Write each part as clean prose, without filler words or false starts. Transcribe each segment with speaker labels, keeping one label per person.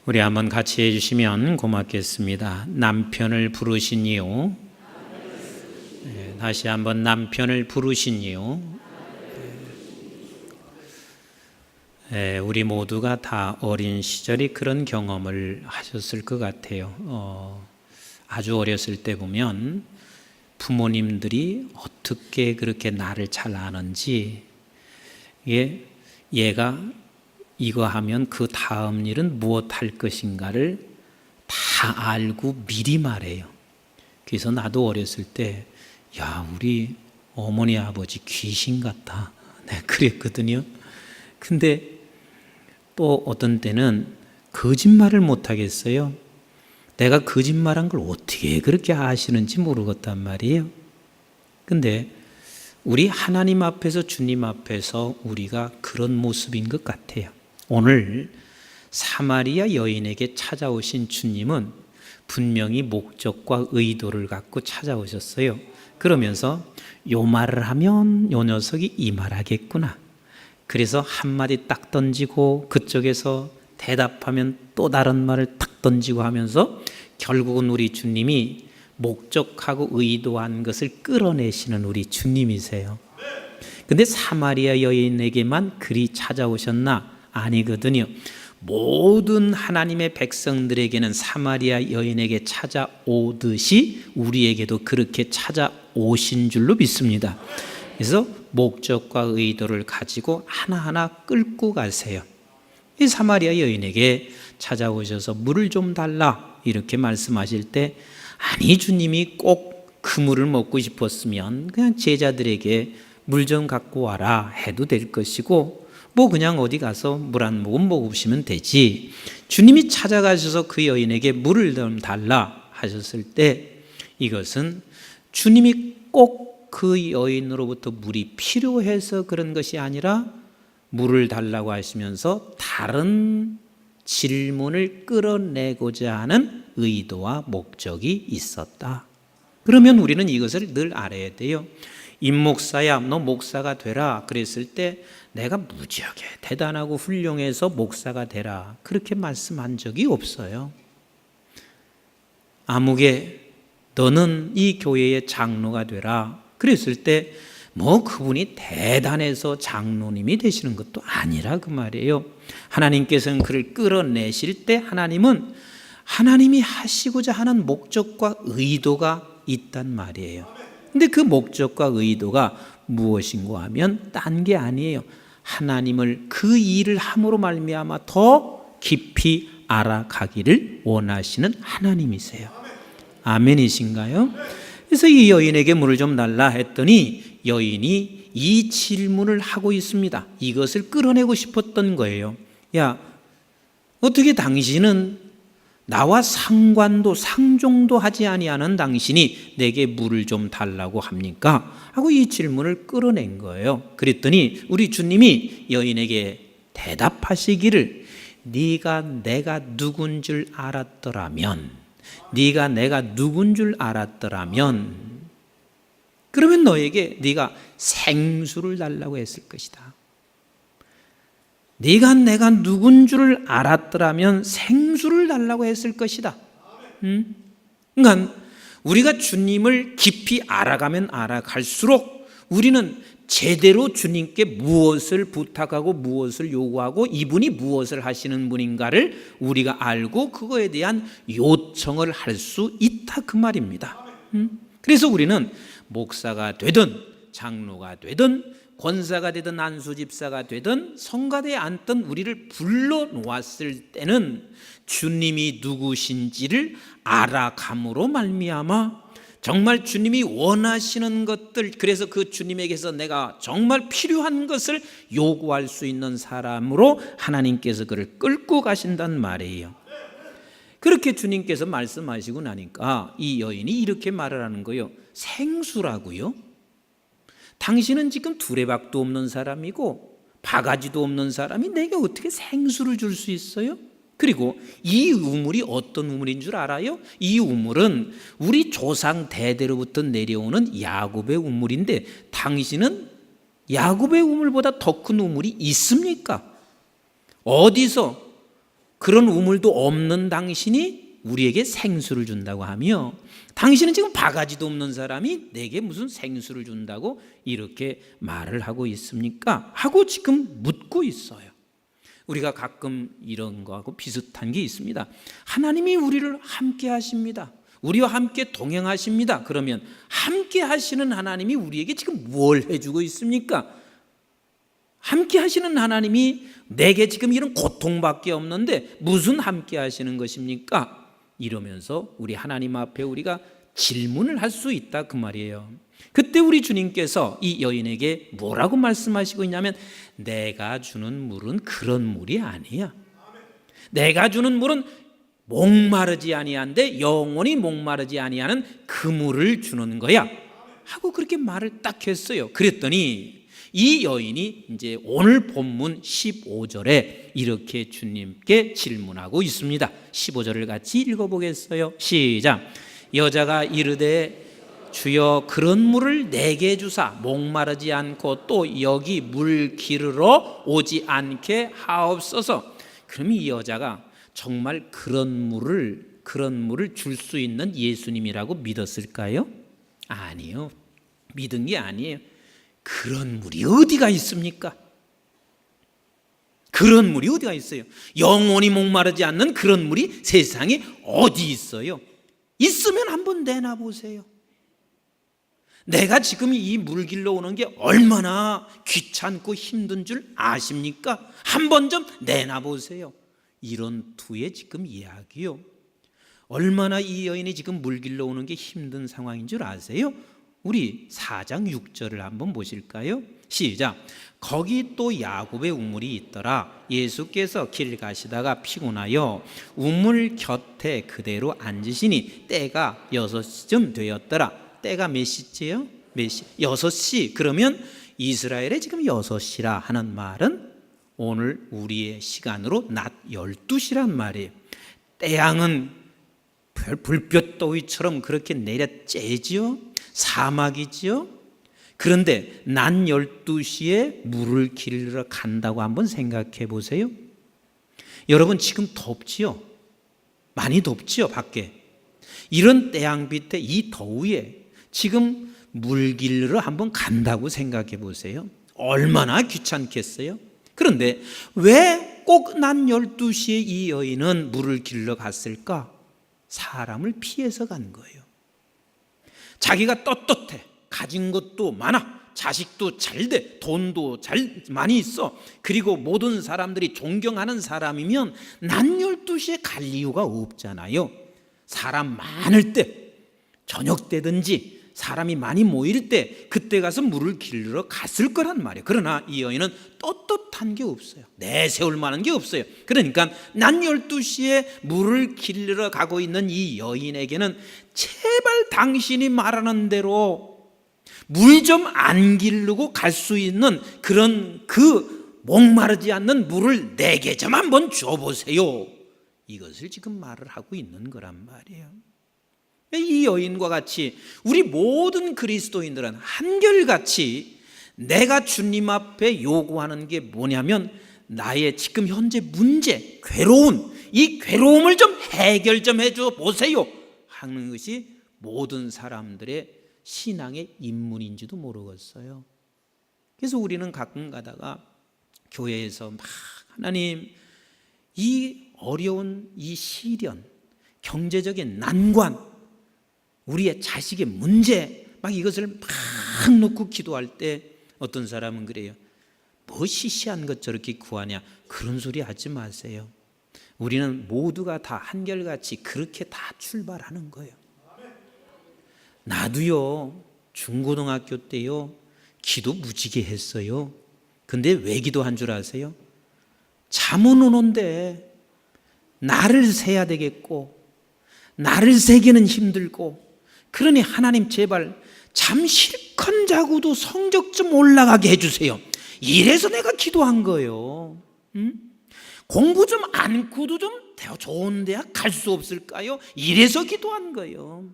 Speaker 1: 우리 한번 같이 해주시면 고맙겠습니다. 남편을 부르시니요. 다시 한번 남편을 부르시니요. 우리 모두가 다 어린 시절이 그런 경험을 하셨을 것 같아요. 아주 어렸을 때 보면 부모님들이 어떻게 그렇게 나를 잘 아는지, 얘가 이거 하면 그 다음 일은 무엇 할 것인가를 다 알고 미리 말해요. 그래서 나도 어렸을 때, 야, 우리 어머니 아버지 귀신 같다, 네, 그랬거든요. 근데 또 어떤 때는 거짓말을 못 하겠어요. 내가 거짓말한 걸 어떻게 그렇게 아시는지 모르겠단 말이에요. 근데 우리 하나님 앞에서, 주님 앞에서 우리가 그런 모습인 것 같아요. 오늘 사마리아 여인에게 찾아오신 주님은 분명히 목적과 의도를 갖고 찾아오셨어요. 그러면서 요 말을 하면 요 녀석이 이 말하겠구나. 그래서 한마디 딱 던지고 그쪽에서 대답하면 또 다른 말을 딱 던지고 하면서 결국은 우리 주님이 목적하고 의도한 것을 끌어내시는 우리 주님이세요. 근데 사마리아 여인에게만 그리 찾아오셨나? 아니거든요. 모든 하나님의 백성들에게는 사마리아 여인에게 찾아오듯이 우리에게도 그렇게 찾아오신 줄로 믿습니다. 그래서 목적과 의도를 가지고 하나하나 끌고 가세요. 이 사마리아 여인에게 찾아오셔서 물을 좀 달라 이렇게 말씀하실 때, 아니 주님이 꼭 그 물을 먹고 싶었으면 그냥 제자들에게 물 좀 갖고 와라 해도 될 것이고, 뭐 그냥 어디 가서 물 한 모금 먹으시면 되지. 주님이 찾아가셔서 그 여인에게 물을 좀 달라 하셨을 때, 이것은 주님이 꼭 그 여인으로부터 물이 필요해서 그런 것이 아니라 물을 달라고 하시면서 다른 질문을 끌어내고자 하는 의도와 목적이 있었다. 그러면 우리는 이것을 늘 알아야 돼요. 임 목사야, 너 목사가 되라 그랬을 때 내가 무지하게 대단하고 훌륭해서 목사가 되라 그렇게 말씀한 적이 없어요. 아무개 너는 이 교회의 장로가 되라 그랬을 때 뭐 그분이 대단해서 장로님이 되시는 것도 아니라 그 말이에요. 하나님께서는 그를 끌어내실 때 하나님은 하나님이 하시고자 하는 목적과 의도가 있단 말이에요. 근데 그 목적과 의도가 무엇인가 하면 딴 게 아니에요. 하나님을 그 일을 함으로 말미암아 더 깊이 알아가기를 원하시는 하나님이세요. 아멘이신가요? 그래서 이 여인에게 물을 좀 달라 했더니 여인이 이 질문을 하고 있습니다. 이것을 끌어내고 싶었던 거예요. 야, 어떻게 당신은 나와 상관도 상종도 하지 아니하는 당신이 내게 물을 좀 달라고 합니까? 하고 이 질문을 끌어낸 거예요. 그랬더니 우리 주님이 여인에게 대답하시기를, 네가 내가 누군 줄 알았더라면, 네가 내가 누군 줄 알았더라면 그러면 너에게 네가 생수를 달라고 했을 것이다. 네가 내가 누군 줄 알았더라면 생수를 달라고 했을 것이다. 그러니까 우리가 주님을 깊이 알아가면 알아갈수록 우리는 제대로 주님께 무엇을 부탁하고 무엇을 요구하고 이분이 무엇을 하시는 분인가를 우리가 알고 그거에 대한 요청을 할 수 있다 그 말입니다. 그래서 우리는 목사가 되든 장로가 되든 권사가 되든 안수집사가 되든 성가대에 앉든 우리를 불러놓았을 때는 주님이 누구신지를 알아감으로 말미암아 정말 주님이 원하시는 것들, 그래서 그 주님에게서 내가 정말 필요한 것을 요구할 수 있는 사람으로 하나님께서 그를 끌고 가신단 말이에요. 그렇게 주님께서 말씀하시고 나니까 이 여인이 이렇게 말을 하는 거예요. 생수라고요? 당신은 지금 두레박도 없는 사람이고 바가지도 없는 사람이 내게 어떻게 생수를 줄 수 있어요? 그리고 이 우물이 어떤 우물인 줄 알아요? 이 우물은 우리 조상 대대로부터 내려오는 야곱의 우물인데 당신은 야곱의 우물보다 더 큰 우물이 있습니까? 어디서 그런 우물도 없는 당신이 우리에게 생수를 준다고 하며, 당신은 지금 바가지도 없는 사람이 내게 무슨 생수를 준다고 이렇게 말을 하고 있습니까? 하고 지금 묻고 있어요. 우리가 가끔 이런 거하고 비슷한 게 있습니다. 하나님이 우리를 함께 하십니다. 우리와 함께 동행하십니다. 그러면 함께 하시는 하나님이 우리에게 지금 뭘 해주고 있습니까? 함께 하시는 하나님이 내게 지금 이런 고통밖에 없는데 무슨 함께 하시는 것입니까? 이러면서 우리 하나님 앞에 우리가 질문을 할 수 있다 그 말이에요. 그때 우리 주님께서 이 여인에게 뭐라고 말씀하시고 있냐면, 내가 주는 물은 그런 물이 아니야. 내가 주는 물은 목마르지 아니한데 영원히 목마르지 아니하는 그 물을 주는 거야 하고 그렇게 말을 딱 했어요. 그랬더니 이 여인이 이제 오늘 본문 15절에 이렇게 주님께 질문하고 있습니다. 15절을 같이 읽어보겠어요. 시작. 여자가 이르되 주여 그런 물을 내게 주사 목마르지 않고 또 여기 물 기르러 오지 않게 하옵소서. 그럼 이 여자가 정말 그런 물을 줄 수 있는 예수님이라고 믿었을까요? 아니요. 믿은 게 아니에요. 그런 물이 어디가 있습니까? 그런 물이 어디가 있어요? 영원히 목마르지 않는 그런 물이 세상에 어디 있어요? 있으면 한번 내놔 보세요. 내가 지금 이 물 길러 오는 게 얼마나 귀찮고 힘든 줄 아십니까? 한번 좀 내놔 보세요. 이런 투의 지금 이야기요. 얼마나 이 여인이 지금 물 길러 오는 게 힘든 상황인 줄 아세요? 우리 4장 6절을 한번 보실까요? 시작. 거기 또 야곱의 우물이 있더라. 예수께서 길 가시다가 피곤하여 우물 곁에 그대로 앉으시니 때가 6시쯤 되었더라. 때가 몇 시째요? 몇 시? 6시. 그러면 이스라엘에 지금 6시라 하는 말은 오늘 우리의 시간으로 낮 12시란 말이에요. 태양은 불볕 더위처럼 그렇게 내려 쬐지요. 사막이지요. 그런데 낮 12시에 물을 길러 간다고 한번 생각해 보세요. 여러분 지금 덥지요? 많이 덥지요 밖에. 이런 태양빛에 이 더위에 지금 물 길러 한번 간다고 생각해 보세요. 얼마나 귀찮겠어요? 그런데 왜 꼭 낮 12시에 이 여인은 물을 길러 갔을까? 사람을 피해서 간 거예요. 자기가 떳떳해. 가진 것도 많아. 자식도 잘 돼. 돈도 많이 있어. 그리고 모든 사람들이 존경하는 사람이면 낮 12시에 갈 이유가 없잖아요. 사람 많을 때, 저녁 때든지 사람이 많이 모일 때 그때 가서 물을 길러 갔을 거란 말이에요. 그러나 이 여인은 떳떳한 게 없어요. 내세울 만한 게 없어요. 그러니까 낮 12시에 물을 길러 가고 있는 이 여인에게는 제발 당신이 말하는 대로 물 좀 안 기르고 갈 수 있는 그런 그 목마르지 않는 물을 내게 좀 한번 줘보세요. 이것을 지금 말을 하고 있는 거란 말이에요. 이 여인과 같이 우리 모든 그리스도인들은 한결같이 내가 주님 앞에 요구하는 게 뭐냐면 나의 지금 현재 문제, 괴로운 이 괴로움을 좀 해결 좀 해줘 보세요 하는 것이 모든 사람들의 신앙의 입문인지도 모르겠어요. 그래서 우리는 가끔 가다가 교회에서 막 하나님 이 어려운 이 시련, 경제적인 난관, 우리의 자식의 문제 막 이것을 막 놓고 기도할 때 어떤 사람은 그래요. 뭐 시시한 것 저렇게 구하냐. 그런 소리 하지 마세요. 우리는 모두가 다 한결같이 그렇게 다 출발하는 거예요. 나도요 중고등학교 때요 기도 무지개 했어요. 근데 왜 기도한 줄 아세요? 잠은 오는데 나를 세야 되겠고 나를 세기는 힘들고 그러니 하나님 제발 잠 실컷 자고도 성적 좀 올라가게 해주세요. 이래서 내가 기도한 거예요. 공부 좀 않고도 좀 좋은 대학 갈 수 없을까요? 이래서 기도한 거예요.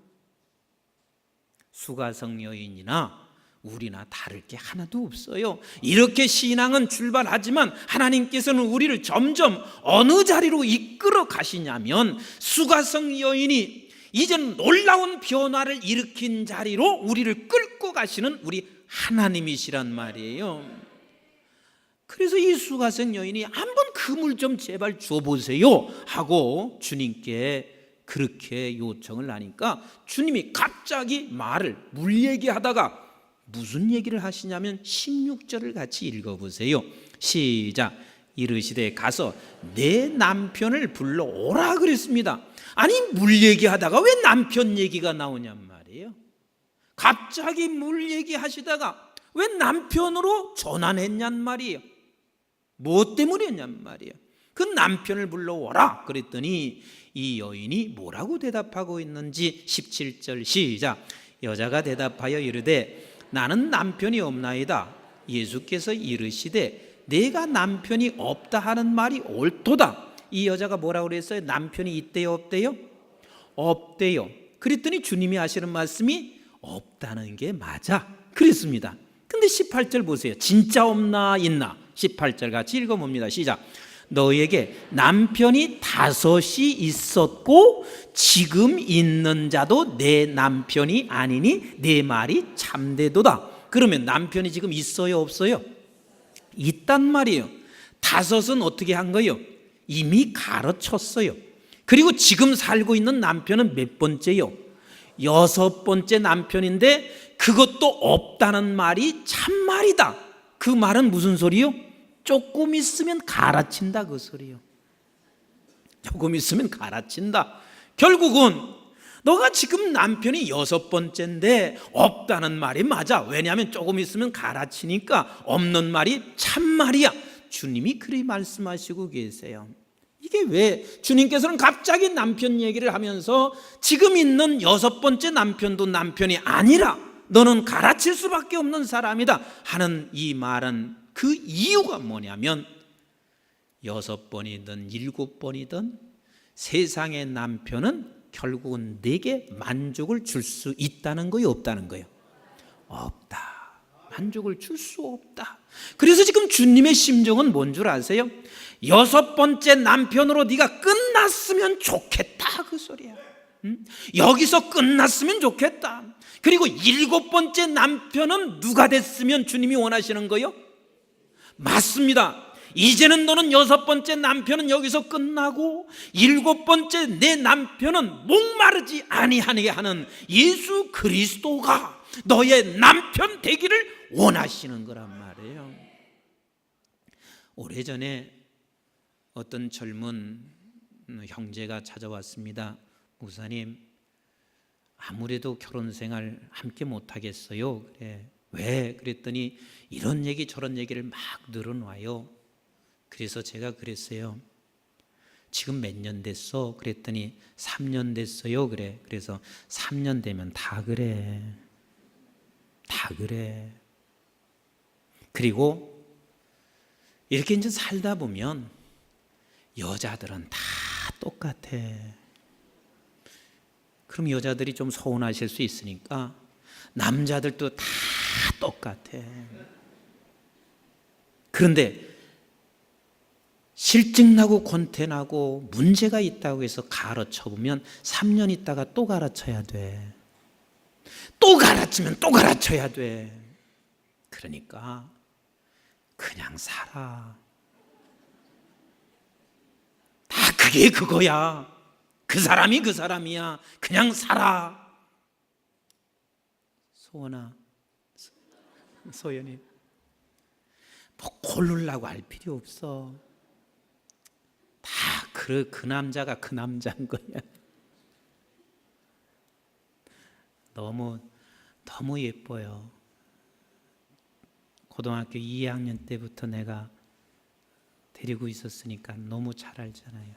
Speaker 1: 수가성 여인이나 우리나 다를 게 하나도 없어요. 이렇게 신앙은 출발하지만 하나님께서는 우리를 점점 어느 자리로 이끌어 가시냐면 수가성 여인이 이제는 놀라운 변화를 일으킨 자리로 우리를 끌고 가시는 우리 하나님이시란 말이에요. 그래서 이 수가성 여인이 한번 그 물 좀 제발 줘보세요 하고 주님께 그렇게 요청을 하니까 주님이 갑자기 물 얘기하다가 무슨 얘기를 하시냐면 16절을 같이 읽어보세요. 시작. 이르시되 가서 내 남편을 불러오라 그랬습니다. 아니 물 얘기하다가 왜 남편 얘기가 나오냔 말이에요. 갑자기 물 얘기하시다가 왜 남편으로 전환했냔 말이에요. 뭐 때문에 했냔 말이에요. 그 남편을 불러오라 그랬더니 이 여인이 뭐라고 대답하고 있는지 17절 시작. 여자가 대답하여 이르되 나는 남편이 없나이다. 예수께서 이르시되 내가 남편이 없다 하는 말이 옳도다. 이 여자가 뭐라고 그랬어요? 남편이 있대요 없대요? 없대요. 그랬더니 주님이 하시는 말씀이 없다는 게 맞아 그랬습니다. 근데 18절 보세요. 진짜 없나 있나? 18절 같이 읽어봅니다. 시작. 너에게 남편이 5이 있었고 지금 있는 자도 내 남편이 아니니 내 말이 참되도다. 그러면 남편이 지금 있어요 없어요? 있단 말이에요. 5은 어떻게 한 거예요? 이미 가르쳤어요. 그리고 지금 살고 있는 남편은 몇 번째요? 6번째 남편인데 그것도 없다는 말이 참말이다. 그 말은 무슨 소리요? 조금 있으면 갈아친다 그 소리요. 조금 있으면 갈아친다. 결국은 너가 지금 남편이 6번째인데 없다는 말이 맞아. 왜냐하면 조금 있으면 갈아치니까 없는 말이 참말이야. 주님이 그리 말씀하시고 계세요. 이게 왜 주님께서는 갑자기 남편 얘기를 하면서 지금 있는 6번째 남편도 남편이 아니라 너는 갈아칠 수밖에 없는 사람이다 하는 이 말은 그 이유가 뭐냐면 6번이든 7번이든 세상의 남편은 결국은 내게 만족을 줄 수 있다는 거예요 없다는 거예요? 없다. 만족을 줄 수 없다. 그래서 지금 주님의 심정은 뭔 줄 아세요? 6번째 남편으로 네가 끝났으면 좋겠다 그 소리야. 여기서 끝났으면 좋겠다. 그리고 7번째 남편은 누가 됐으면 주님이 원하시는 거요? 맞습니다. 이제는 너는 6번째 남편은 여기서 끝나고 7번째 내 남편은 목마르지 아니하게 하는 예수 그리스도가 너의 남편 되기를 원하시는 거란 말이에요. 오래전에 어떤 젊은 형제가 찾아왔습니다. 목사님, 아무래도 결혼 생활 함께 못 하겠어요. 그래. 왜? 그랬더니 이런 얘기 저런 얘기를 막 늘어놔요. 그래서 제가 그랬어요. 지금 몇 년 됐어? 그랬더니 3년 됐어요. 그래. 그래서 3년 되면 다 그래. 다 그래. 그리고 이렇게 이제 살다 보면 여자들은 다 똑같아. 그럼 여자들이 좀 서운하실 수 있으니까 남자들도 다 똑같아. 그런데 실증나고 권태나고 문제가 있다고 해서 가르쳐보면 3년 있다가 또 가르쳐야 돼. 또 가르치면 또 가르쳐야 돼. 그러니까 그냥 살아. 다 그게 그거야. 그 사람이 그 사람이야. 그냥 살아. 소원아, 소연이 뭐 고르려고 할 필요 없어. 다 그 남자가 그 남자인 거야. 너무 예뻐요. 고등학교 2학년 때부터 내가 데리고 있었으니까 너무 잘 알잖아요.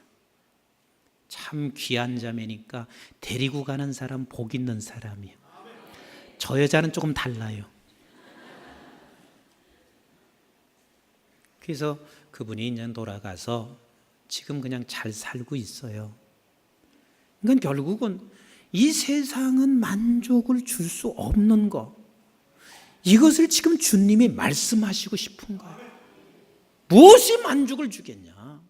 Speaker 1: 참 귀한 자매니까 데리고 가는 사람 복 있는 사람이에요. 저 여자는 조금 달라요. 그래서 그분이 이제 돌아가서 지금 그냥 잘 살고 있어요. 그러니까 결국은 이 세상은 만족을 줄 수 없는 거, 이것을 지금 주님이 말씀하시고 싶은 거예요. 무엇이 만족을 주겠냐?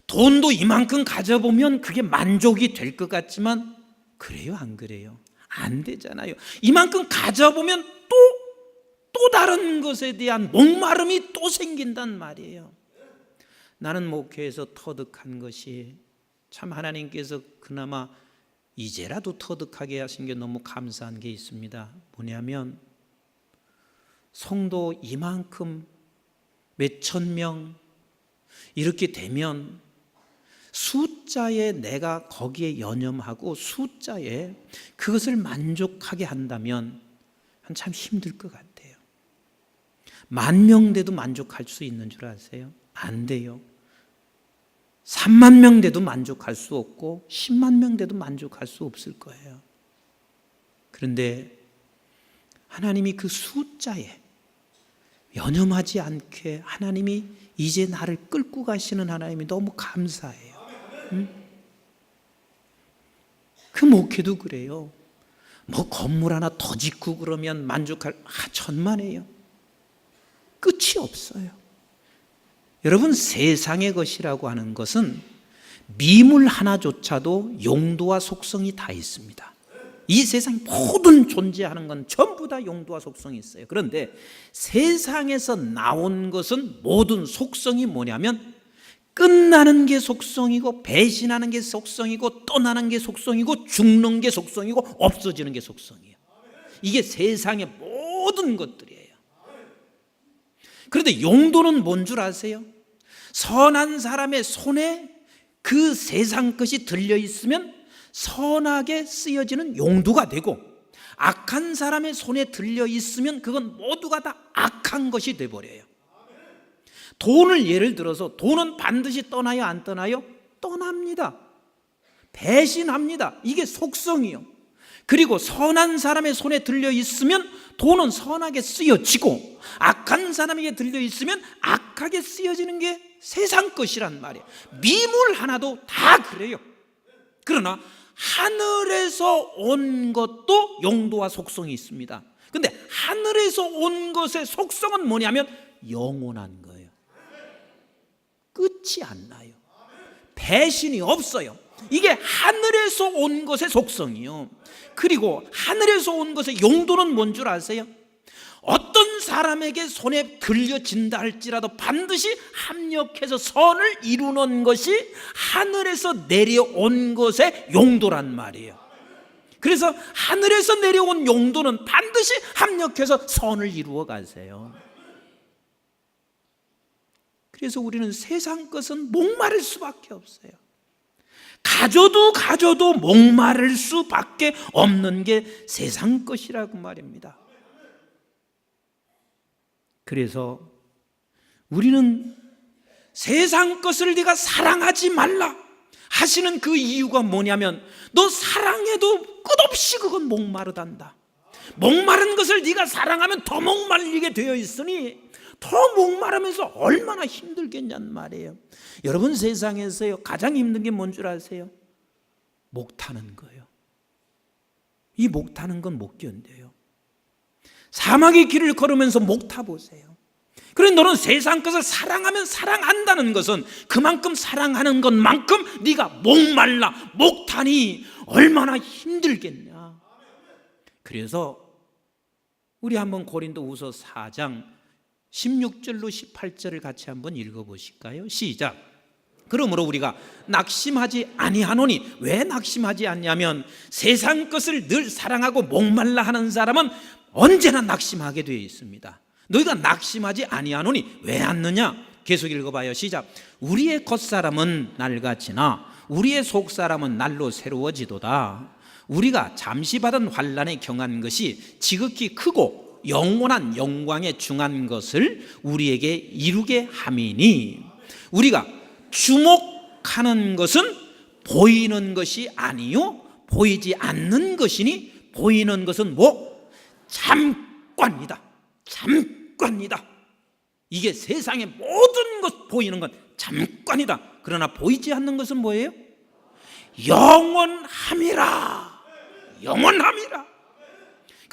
Speaker 1: 돈도 이만큼 가져보면 그게 만족이 될 것 같지만 그래요, 안 그래요? 안 되잖아요. 이만큼 가져보면 또 다른 것에 대한 목마름이 또 생긴단 말이에요. 나는 목회에서 터득한 것이, 참 하나님께서 그나마 이제라도 터득하게 하신 게 너무 감사한 게 있습니다. 뭐냐면 성도 이만큼 몇천 명 이렇게 되면 숫자에 내가 거기에 연연하고 숫자에 그것을 만족하게 한다면 참 힘들 것 같아요. 10,000명 돼도 만족할 수 있는 줄 아세요? 안 돼요. 3만 명 돼도 만족할 수 없고 10만 명 돼도 만족할 수 없을 거예요. 그런데 하나님이 그 숫자에 연연하지 않게 하나님이 이제 나를 끌고 가시는 하나님이 너무 감사해요. 그 목회도 그래요. 뭐 건물 하나 더 짓고 그러면 만족할 천만에요. 끝이 없어요. 여러분, 세상의 것이라고 하는 것은 미물 하나조차도 용도와 속성이 다 있습니다. 이 세상 모든 존재하는 건 전부 다 용도와 속성이 있어요. 그런데 세상에서 나온 것은 모든 속성이 뭐냐면 끝나는 게 속성이고, 배신하는 게 속성이고, 떠나는 게 속성이고, 죽는 게 속성이고, 없어지는 게 속성이에요. 이게 세상의 모든 것들이에요. 그런데 용도는 뭔 줄 아세요? 선한 사람의 손에 그 세상 것이 들려있으면 선하게 쓰여지는 용도가 되고, 악한 사람의 손에 들려있으면 그건 모두가 다 악한 것이 돼버려요. 돈을 예를 들어서, 돈은 반드시 떠나요, 안 떠나요? 떠납니다. 배신합니다. 이게 속성이요. 그리고 선한 사람의 손에 들려있으면 돈은 선하게 쓰여지고, 악한 사람에게 들려있으면 악하게 쓰여지는 게 세상 것이란 말이에요. 미물 하나도 다 그래요. 그러나 하늘에서 온 것도 용도와 속성이 있습니다. 그런데 하늘에서 온 것의 속성은 뭐냐면 영원한 거예요. 끝이 안 나요. 배신이 없어요. 이게 하늘에서 온 것의 속성이요. 그리고 하늘에서 온 것의 용도는 뭔 줄 아세요? 어떤 사람에게 손에 들려진다 할지라도 반드시 합력해서 선을 이루는 것이 하늘에서 내려온 것의 용도란 말이에요. 그래서 하늘에서 내려온 용도는 반드시 합력해서 선을 이루어 가세요. 그래서 우리는 세상 것은 목마를 수밖에 없어요. 가져도 목마를 수밖에 없는 게 세상 것이라고 말입니다. 그래서 우리는 세상 것을 네가 사랑하지 말라 하시는 그 이유가 뭐냐면, 너 사랑해도 끝없이 그건 목마르단다. 목마른 것을 네가 사랑하면 더 목말리게 되어 있으니 더 목마르면서 얼마나 힘들겠냔 말이에요. 여러분, 세상에서요 가장 힘든 게 뭔 줄 아세요? 목 타는 거예요. 이 목 타는 건 못 견뎌요. 사막의 길을 걸으면서 목 타보세요. 그래, 너는 세상 것을 사랑하면 사랑한다는 것은 그만큼 사랑하는 것만큼 네가 목말라 목 타니 얼마나 힘들겠냐. 그래서 우리 한번 고린도후서 4장 16절로 18절을 같이 한번 읽어보실까요? 시작. 그러므로 우리가 낙심하지 아니하노니, 왜 낙심하지 않냐면 세상 것을 늘 사랑하고 목말라 하는 사람은 언제나 낙심하게 되어 있습니다. 너희가 낙심하지 아니하노니 왜 않느냐? 계속 읽어봐요. 시작. 우리의 겉사람은 낡아지나 우리의 속사람은 날로 새로워지도다. 우리가 잠시 받은 환난에 경한 것이 지극히 크고 영원한 영광에 중한 것을 우리에게 이루게 함이니, 우리가 주목하는 것은 보이는 것이 아니요 보이지 않는 것이니, 보이는 것은 뭐? 잠깐이다. 잠깐이다. 이게 세상의 모든 것 보이는 건 잠깐이다. 그러나 보이지 않는 것은 뭐예요? 영원함이라. 영원함이라.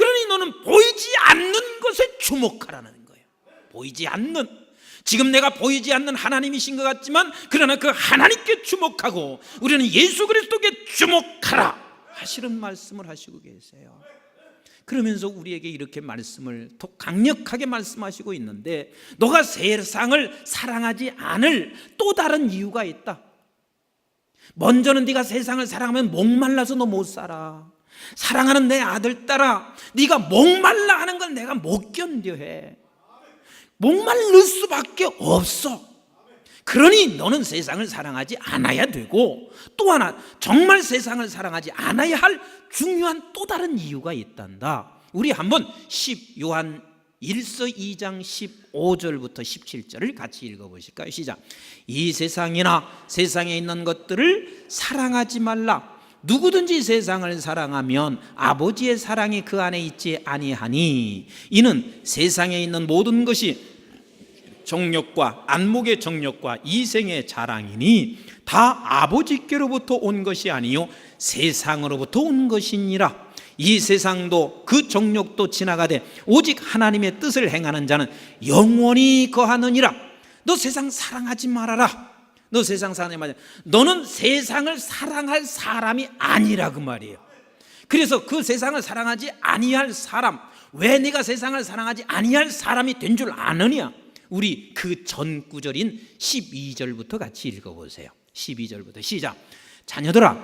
Speaker 1: 그러니 너는 보이지 않는 것에 주목하라는 거예요. 보이지 않는, 지금 내가 보이지 않는 하나님이신 것 같지만 그러나 그 하나님께 주목하고 우리는 예수 그리스도께 주목하라 하시는 말씀을 하시고 계세요. 그러면서 우리에게 이렇게 말씀을 더 강력하게 말씀하시고 있는데, 너가 세상을 사랑하지 않을 또 다른 이유가 있다. 먼저는 네가 세상을 사랑하면 목말라서 너 못 살아. 사랑하는 내 아들 딸아, 네가 목말라 하는 건 내가 못 견뎌해. 목말를 수밖에 없어. 그러니 너는 세상을 사랑하지 않아야 되고, 또 하나 정말 세상을 사랑하지 않아야 할 중요한 또 다른 이유가 있단다. 우리 한번 요한 1서 2장 15절부터 17절을 같이 읽어보실까요? 시작. 이 세상이나 세상에 있는 것들을 사랑하지 말라. 누구든지 세상을 사랑하면 아버지의 사랑이 그 안에 있지 아니하니, 이는 세상에 있는 모든 것이 정욕과 안목의 정욕과 이생의 자랑이니 다 아버지께로부터 온 것이 아니요 세상으로부터 온 것이니라. 이 세상도 그 정욕도 지나가되 오직 하나님의 뜻을 행하는 자는 영원히 거하느니라. 너 세상 사랑하지 말아라. 너 세상 사랑하지 말아라. 너는 세상을 사랑할 사람이 아니라 그 말이에요. 그래서 그 세상을 사랑하지 아니할 사람, 왜 네가 세상을 사랑하지 아니할 사람이 된 줄 아느냐? 우리 그 전 구절인 12절부터 같이 읽어보세요. 12절부터 시작. 자녀들아,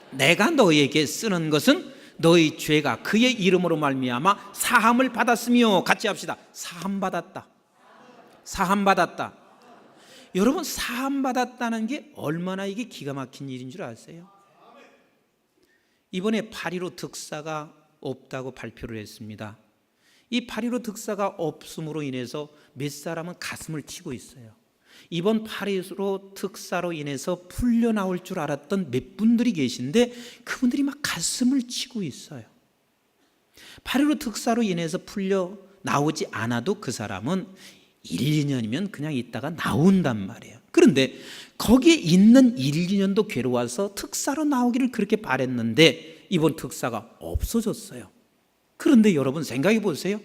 Speaker 1: 내가 너희에게 쓰는 것은 너희 죄가 그의 이름으로 말미암아 사함을 받았으며, 같이 합시다. 사함 받았다. 사함 받았다. 여러분, 사함 받았다는 게 얼마나 이게 기가 막힌 일인 줄 아세요? 이번에 8.15 특사가 없다고 발표를 했습니다. 이 8.15 특사가 없음으로 인해서 몇 사람은 가슴을 치고 있어요. 이번 8.15 특사로 인해서 풀려나올 줄 알았던 몇 분들이 계신데 그분들이 막 가슴을 치고 있어요. 8.15 특사로 인해서 풀려나오지 않아도 그 사람은 1, 2년이면 그냥 있다가 나온단 말이에요. 그런데 거기에 있는 1, 2년도 괴로워서 특사로 나오기를 그렇게 바랬는데 이번 특사가 없어졌어요. 그런데 여러분 생각해 보세요.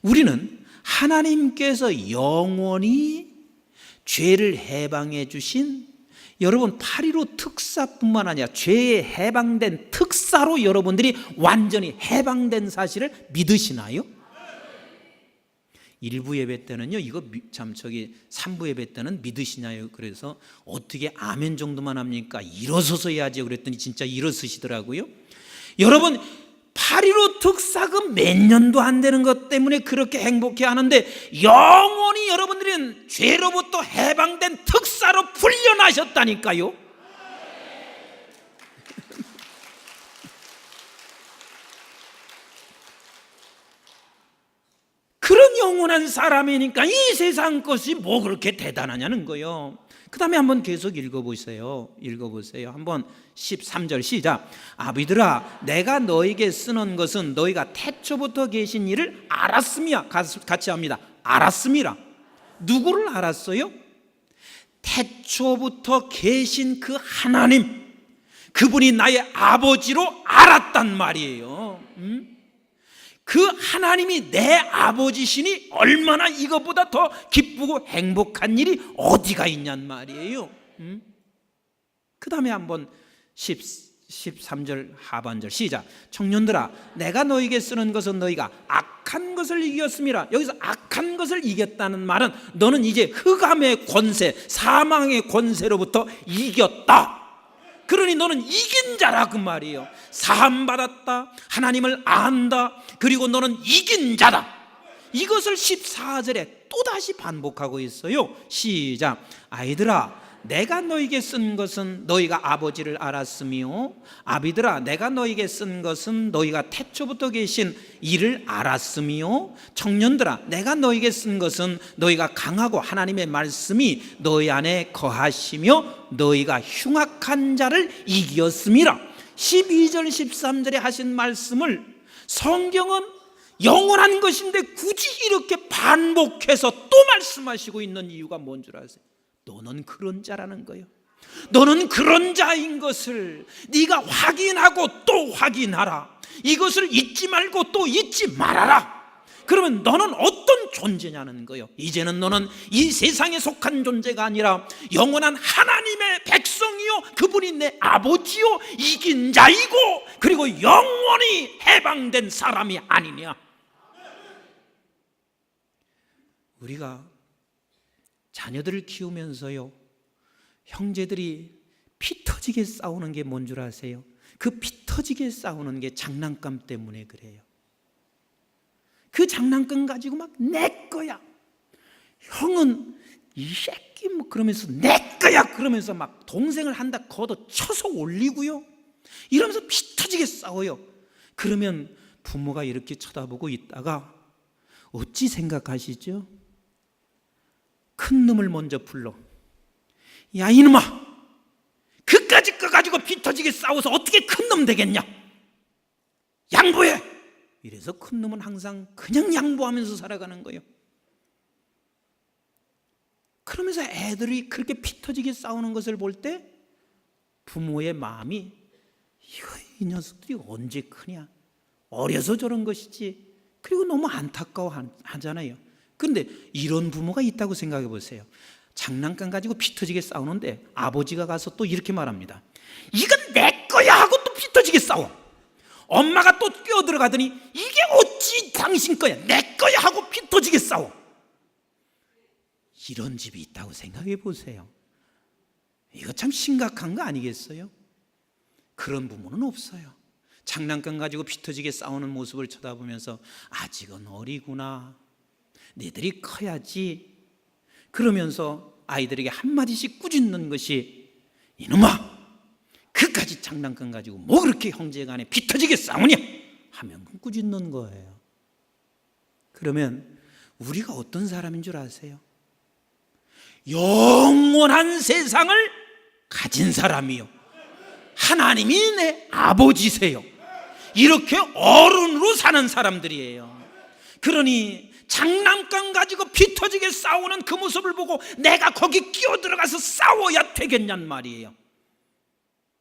Speaker 1: 우리는 하나님께서 영원히 죄를 해방해 주신, 여러분 8.15 특사뿐만 아니라 죄에 해방된 특사로 여러분들이 완전히 해방된 사실을 믿으시나요? 1부 예배 때는요, 이거 참 3부 예배 때는 믿으시냐요? 그래서 어떻게 아멘 정도만 합니까? 일어서서 해야지 그랬더니 진짜 일어서시더라고요. 여러분 8.15 특사금 몇 년도 안 되는 것 때문에 그렇게 행복해 하는데 영원히 여러분들은 죄로부터 해방된 특사로 풀려나셨다니까요. 그런 영원한 사람이니까 이 세상 것이 뭐 그렇게 대단하냐는 거예요. 그 다음에 한번 계속 읽어보세요. 한번 13절 시작. 아비들아, 내가 너에게 쓰는 것은 너희가 태초부터 계신 이를 알았음이야. 같이 합니다. 알았음이라. 누구를 알았어요? 태초부터 계신 그 하나님, 그분이 나의 아버지로 알았단 말이에요. 그 하나님이 내 아버지시니 얼마나 이것보다 더 기쁘고 행복한 일이 어디가 있냔 말이에요. 그 다음에 한번 13절 하반절 시작. 청년들아, 내가 너에게 쓰는 것은 너희가 악한 것을 이겼음이라. 여기서 악한 것을 이겼다는 말은 너는 이제 흑암의 권세, 사망의 권세로부터 이겼다. 그러니 너는 이긴 자라 그 말이에요. 사함받았다, 하나님을 안다, 그리고 너는 이긴 자다. 이것을 14절에 또다시 반복하고 있어요. 시작. 아이들아, 내가 너에게 쓴 것은 너희가 아버지를 알았으며, 아비들아, 내가 너에게 쓴 것은 너희가 태초부터 계신 이를 알았으며, 청년들아, 내가 너에게 쓴 것은 너희가 강하고 하나님의 말씀이 너희 안에 거하시며 너희가 흉악한 자를 이겼음이라. 12절 13절에 하신 말씀을 성경은 영원한 것인데 굳이 이렇게 반복해서 또 말씀하시고 있는 이유가 뭔 줄 아세요? 너는 그런 자라는 거예요. 너는 그런 자인 것을 네가 확인하고 또 확인하라. 이것을 잊지 말고 또 잊지 말아라. 그러면 너는 어떤 존재냐는 거예요. 이제는 너는 이 세상에 속한 존재가 아니라 영원한 하나님의 백성이요, 그분이 내 아버지요, 이긴 자이고, 그리고 영원히 해방된 사람이 아니냐. 우리가 자녀들을 키우면서요, 형제들이 피 터지게 싸우는 게 뭔 줄 아세요? 그 피 터지게 싸우는 게 장난감 때문에 그래요. 그 장난감 가지고 막 내 거야, 형은 이 새끼 뭐 그러면서 내 거야 그러면서 막 동생을 한다 걷어 쳐서 올리고요, 이러면서 피 터지게 싸워요. 그러면 부모가 이렇게 쳐다보고 있다가 어찌 생각하시죠? 큰 놈을 먼저 불러. 야 이놈아, 그까짓 거 가지고 피 터지게 싸워서 어떻게 큰 놈 되겠냐, 양보해. 이래서 큰 놈은 항상 그냥 양보하면서 살아가는 거예요. 그러면서 애들이 그렇게 피 터지게 싸우는 것을 볼 때 부모의 마음이, 이 녀석들이 언제 크냐, 어려서 저런 것이지. 그리고 너무 안타까워 하잖아요. 그런데 이런 부모가 있다고 생각해 보세요. 장난감 가지고 피 터지게 싸우는데 아버지가 가서 또 이렇게 말합니다. 이건 내 거야 하고 또 피 터지게 싸워. 엄마가 또 끼어들어가더니 이게 어찌 당신 거야, 내 거야 하고 피 터지게 싸워. 이런 집이 있다고 생각해 보세요. 이거 참 심각한 거 아니겠어요? 그런 부모는 없어요. 장난감 가지고 피 터지게 싸우는 모습을 쳐다보면서 아직은 어리구나, 너희들이 커야지, 그러면서 아이들에게 한마디씩 꾸짖는 것이, 이놈아, 그까지 장난감 가지고 뭐 그렇게 형제간에 피 터지게 싸우냐 하면 꾸짖는 거예요. 그러면 우리가 어떤 사람인 줄 아세요? 영원한 세상을 가진 사람이요, 하나님이 내 아버지세요. 이렇게 어른으로 사는 사람들이에요. 그러니 장난감 가지고 피 터지게 싸우는 그 모습을 보고 내가 거기 끼어들어가서 싸워야 되겠냔 말이에요.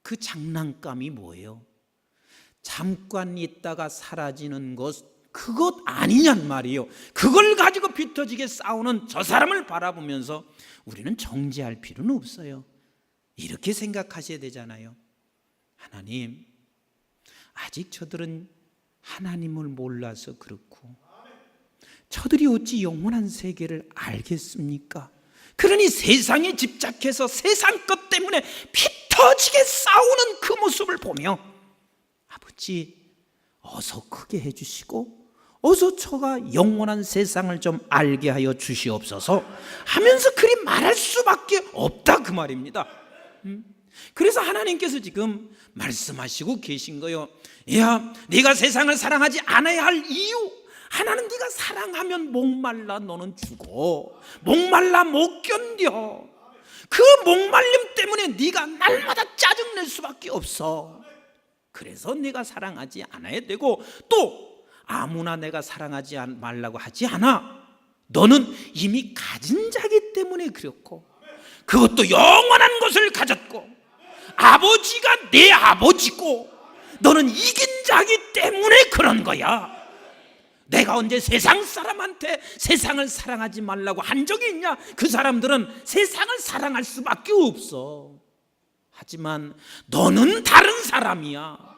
Speaker 1: 그 장난감이 뭐예요? 잠깐 있다가 사라지는 것, 그것 아니냔 말이에요. 그걸 가지고 피 터지게 싸우는 저 사람을 바라보면서 우리는 정죄할 필요는 없어요. 이렇게 생각하셔야 되잖아요. 하나님, 아직 저들은 하나님을 몰라서 그렇고 저들이 어찌 영원한 세계를 알겠습니까? 그러니 세상에 집착해서 세상 것 때문에 피 터지게 싸우는 그 모습을 보며 아버지, 어서 크게 해주시고 어서 저가 영원한 세상을 좀 알게 하여 주시옵소서 하면서 그리 말할 수밖에 없다, 그 말입니다. 그래서 하나님께서 지금 말씀하시고 계신 거예요. 야, 네가 세상을 사랑하지 않아야 할 이유, 하나는 네가 사랑하면 목말라 너는 죽어. 목말라 못 견뎌. 그 목말림 때문에 네가 날마다 짜증낼 수밖에 없어. 그래서 네가 사랑하지 않아야 되고, 또 아무나 내가 사랑하지 말라고 하지 않아. 너는 이미 가진 자기 때문에 그렇고, 그것도 영원한 것을 가졌고, 아버지가 내 아버지고, 너는 이긴 자기 때문에 그런 거야. 내가 언제 세상 사람한테 세상을 사랑하지 말라고 한 적이 있냐? 그 사람들은 세상을 사랑할 수밖에 없어. 하지만 너는 다른 사람이야.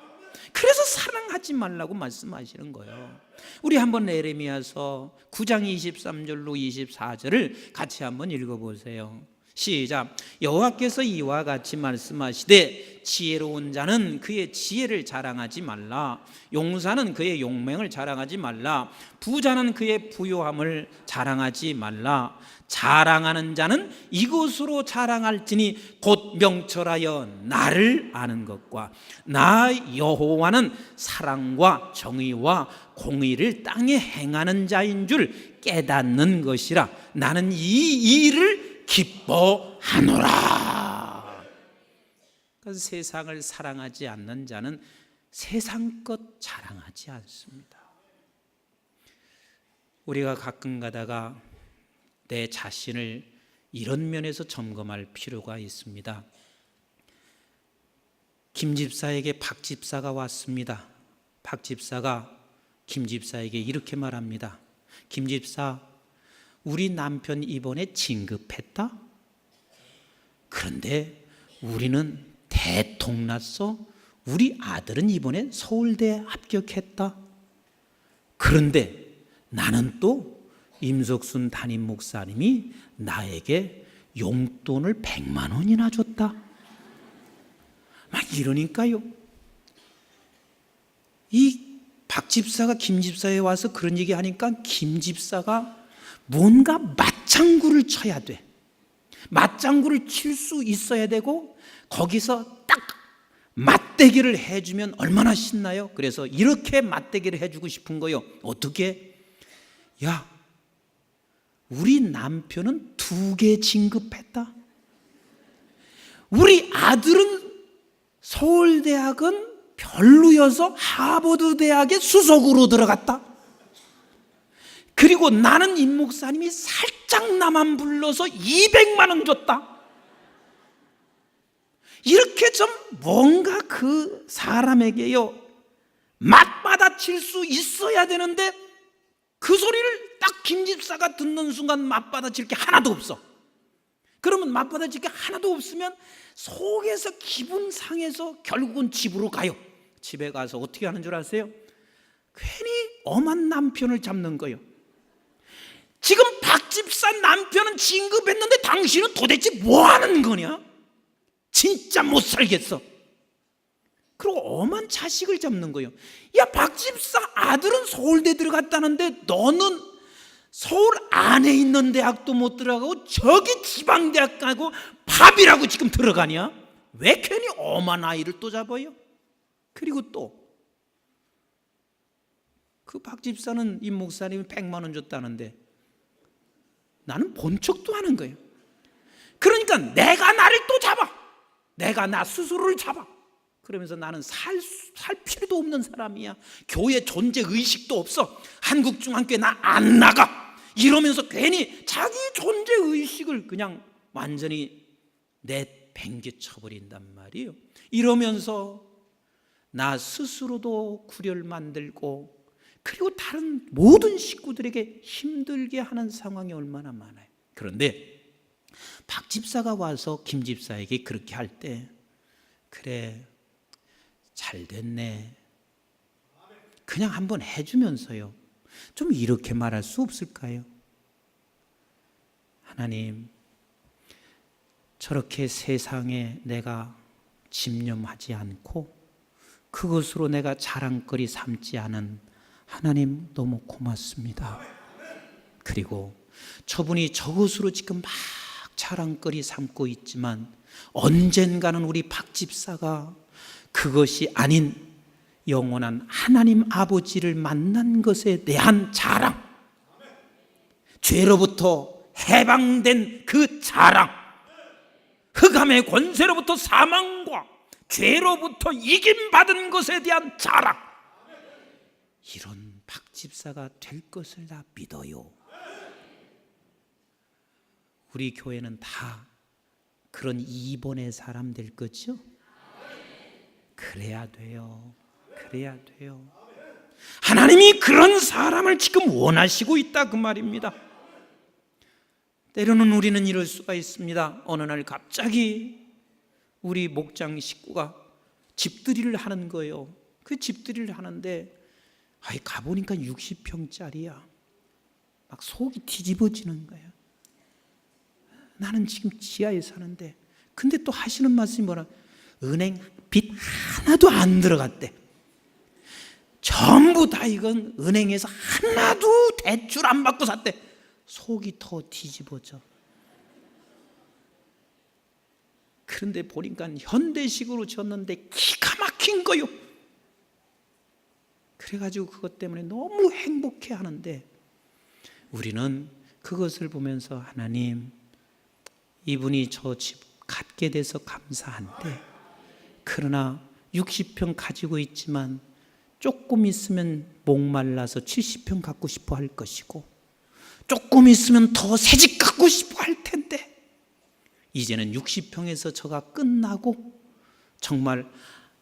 Speaker 1: 그래서 사랑하지 말라고 말씀하시는 거예요. 우리 한번 예레미야서 9장 23절로 24절을 같이 한번 읽어보세요. 시작. 여호와께서 이와 같이 말씀하시되 지혜로운 자는 그의 지혜를 자랑하지 말라. 용사는 그의 용맹을 자랑하지 말라. 부자는 그의 부요함을 자랑하지 말라. 자랑하는 자는 이것으로 자랑할지니 곧 명철하여 나를 아는 것과 나 여호와는 사랑과 정의와 공의를 땅에 행하는 자인 줄 깨닫는 것이라. 나는 이 일을 기뻐하노라. 그래서 세상을 사랑하지 않는 자는 세상 것 자랑하지 않습니다. 우리가 가끔 가다가 내 자신을 이런 면에서 점검할 필요가 있습니다. 김 집사에게 박 집사가 왔습니다. 박 집사가 김 집사에게 이렇게 말합니다. 김 집사, 우리 남편 이번에 진급했다? 그런데 우리는 대통났어. 우리 아들은 이번에 서울대에 합격했다. 그런데 나는 또 임석순 담임 목사님이 나에게 용돈을 100만 원이나 줬다. 막 이러니까요, 이 박 집사가 김 집사에 와서 그런 얘기 하니까 김 집사가 뭔가 맞장구를 쳐야 돼. 맞장구를 칠 수 있어야 되고 거기서 딱 맞대기를 해주면 얼마나 신나요? 그래서 이렇게 맞대기를 해주고 싶은 거요. 어떻게? 야, 우리 남편은 2개 진급했다. 우리 아들은 서울대학은 별로여서 하버드 대학에 수석으로 들어갔다. 그리고 나는 임 목사님이 살짝 나만 불러서 200만 원 줬다. 이렇게 좀 뭔가 그 사람에게요, 맞받아칠 수 있어야 되는데 그 소리를 딱 김 집사가 듣는 순간 맞받아칠 게 하나도 없어. 그러면 맞받아칠 게 하나도 없으면 속에서 기분 상해서 결국은 집으로 가요. 집에 가서 어떻게 하는 줄 아세요? 괜히 엄한 남편을 잡는 거예요. 지금 박 집사 남편은 진급했는데 당신은 도대체 뭐 하는 거냐? 진짜 못 살겠어. 그리고 엄한 자식을 잡는 거예요. 야, 박 집사 아들은 서울대 들어갔다는데 너는 서울 안에 있는 대학도 못 들어가고 저기 지방대학 가고 밥이라고 지금 들어가냐? 왜 괜히 엄한 아이를 또 잡아요? 그리고 또 그 박 집사는 임 목사님이 100만 원 줬다는데 나는 본 척도 하는 거예요. 그러니까 내가 나를 또 잡아. 내가 나 스스로를 잡아. 그러면서 나는 살 필요도 없는 사람이야. 교회 존재 의식도 없어. 한국중앙교회 나 안 나가. 이러면서 괜히 자기 존재 의식을 그냥 완전히 내팽개쳐 버린단 말이에요. 이러면서 나 스스로도 구별 만들고 그리고 다른 모든 식구들에게 힘들게 하는 상황이 얼마나 많아요. 그런데 박 집사가 와서 김 집사에게 그렇게 할 때, 그래, 잘 됐네, 그냥 한번 해주면서요, 좀 이렇게 말할 수 없을까요? 하나님, 저렇게 세상에 내가 집념하지 않고 그것으로 내가 자랑거리 삼지 않은 하나님 너무 고맙습니다. 그리고 저분이 저것으로 지금 막 자랑거리 삼고 있지만 언젠가는 우리 박 집사가 그것이 아닌 영원한 하나님 아버지를 만난 것에 대한 자랑, 죄로부터 해방된 그 자랑, 흑암의 권세로부터 사망과 죄로부터 이김받은 것에 대한 자랑, 이런 박 집사가 될 것을 다 믿어요. 우리 교회는 다 그런 2번의 사람 될 거죠? 그래야 돼요. 그래야 돼요. 하나님이 그런 사람을 지금 원하시고 있다 그 말입니다. 때로는 우리는 이럴 수가 있습니다. 어느 날 갑자기 우리 목장 식구가 집들이를 하는 거예요. 그 집들이를 하는데 가보니까 60평짜리야. 막 속이 뒤집어지는 거예요. 나는 지금 지하에 사는데, 근데 또 하시는 말씀이 뭐라? 은행 빚 하나도 안 들어갔대. 전부 다 이건 은행에서 하나도 대출 안 받고 샀대. 속이 더 뒤집어져. 그런데 보니까 현대식으로 졌는데 기가 막힌 거요. 그래가지고 그것 때문에 너무 행복해 하는데, 우리는 그것을 보면서 하나님, 이분이 저 집 갖게 돼서 감사한데, 그러나 60평 가지고 있지만 조금 있으면 목말라서 70평 갖고 싶어 할 것이고, 조금 있으면 더 새 집 갖고 싶어 할 텐데, 이제는 60평에서 저가 끝나고 정말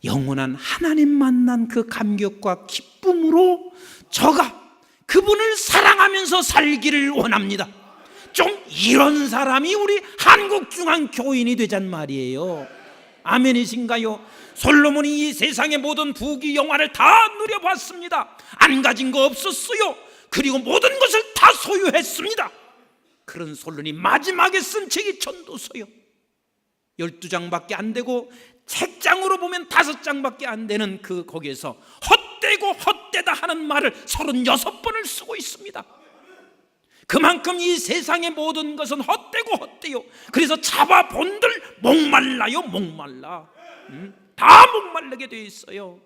Speaker 1: 영원한 하나님 만난 그 감격과 기쁨으로 저가 그분을 사랑하면서 살기를 원합니다. 좀 이런 사람이 우리 한국중앙교인이 되잔 말이에요. 아멘이신가요? 솔로몬이 이 세상의 모든 부귀 영화를 다 누려봤습니다. 안 가진 거 없었어요. 그리고 모든 것을 다 소유했습니다. 그런 솔로몬이 마지막에 쓴 책이 전도서요. 12장밖에 안 되고 책장으로 보면 5장밖에 안 되는 거기에서 헛되고 헛되다 하는 말을 36번을 쓰고 있습니다. 그만큼 이 세상의 모든 것은 헛되고 헛되요. 그래서 잡아본들 목말라요, 목말라. 다 목말르게 되어 있어요.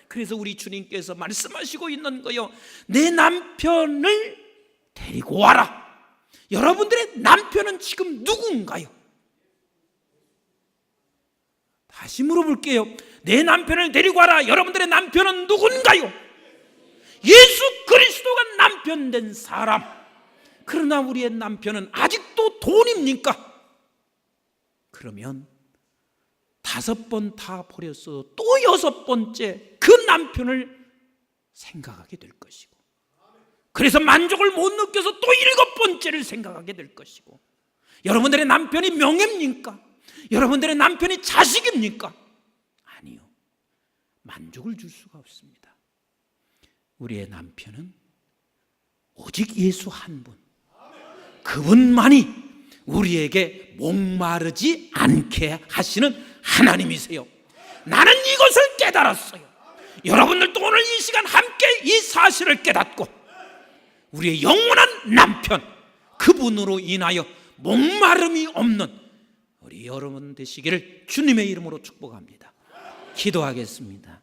Speaker 1: 그래서 우리 주님께서 말씀하시고 있는 거요, 내 남편을 데리고 와라. 여러분들의 남편은 지금 누군가요? 다시 물어볼게요. 내 남편을 데리고 와라. 여러분들의 남편은 누군가요? 예수 그리스도가 남편 된 사람. 그러나 우리의 남편은 아직도 돈입니까? 그러면 5번 다 버렸어 또 6번째 그 남편을 생각하게 될 것이고, 그래서 만족을 못 느껴서 또 7번째를 생각하게 될 것이고, 여러분들의 남편이 명예입니까? 여러분들의 남편이 자식입니까? 아니요. 만족을 줄 수가 없습니다. 우리의 남편은 오직 예수 한 분, 그분만이 우리에게 목마르지 않게 하시는 하나님이세요. 나는 이것을 깨달았어요. 여러분들도 오늘 이 시간 함께 이 사실을 깨닫고 우리의 영원한 남편, 그분으로 인하여 목마름이 없는 우리 여러분 되시기를 주님의 이름으로 축복합니다. 기도하겠습니다.